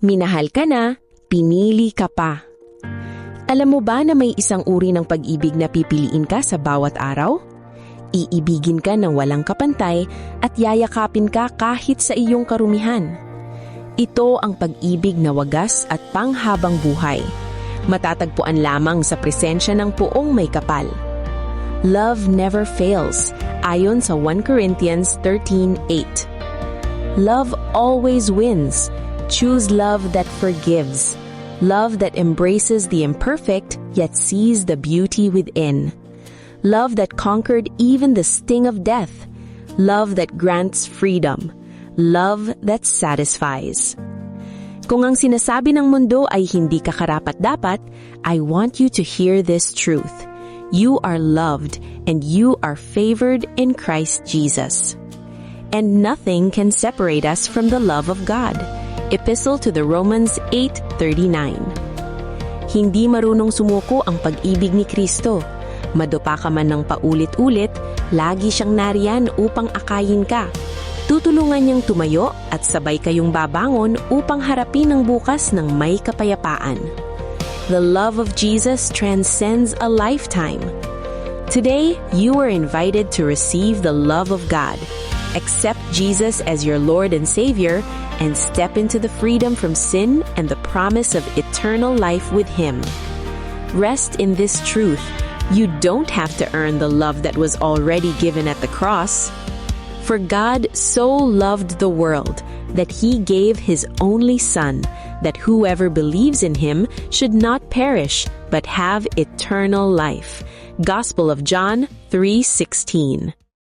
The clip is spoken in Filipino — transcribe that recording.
minahal ka na, pinili ka pa. Alam mo ba na may isang uri ng pag-ibig na pipiliin ka sa bawat araw? Iibigin ka ng walang kapantay at yayakapin ka kahit sa iyong karumihan. Ito ang pag-ibig na wagas at panghabang buhay. Matatagpuan lamang sa presensya ng Poong May Kapal. Love never fails, ayon sa 1 Corinthians 13:8. Love always wins. Choose love that forgives. Love that embraces the imperfect yet sees the beauty within. Love that conquered even the sting of death. Love that grants freedom. Love that satisfies. Kung ang sinasabi ng mundo ay hindi ka karapat-dapat, I want you to hear this truth. You are loved and you are favored in Christ Jesus. And nothing can separate us from the love of God. Epistle to the Romans 8:39. Hindi marunong sumuko ang pag-ibig ni Kristo. Madupa ka man ng paulit-ulit, lagi siyang nariyan upang akayin ka. Tutulungan niyang tumayo at sabay kayong babangon upang harapin ang bukas ng may kapayapaan. The love of Jesus transcends a lifetime. Today, you are invited to receive the love of God. Accept Jesus as your Lord and Savior and step into the freedom from sin and the promise of eternal life with Him. Rest in this truth. You don't have to earn the love that was already given at the cross. For God so loved the world that He gave His only Son, that whoever believes in Him should not perish, but have eternal life. Gospel of John 3:16.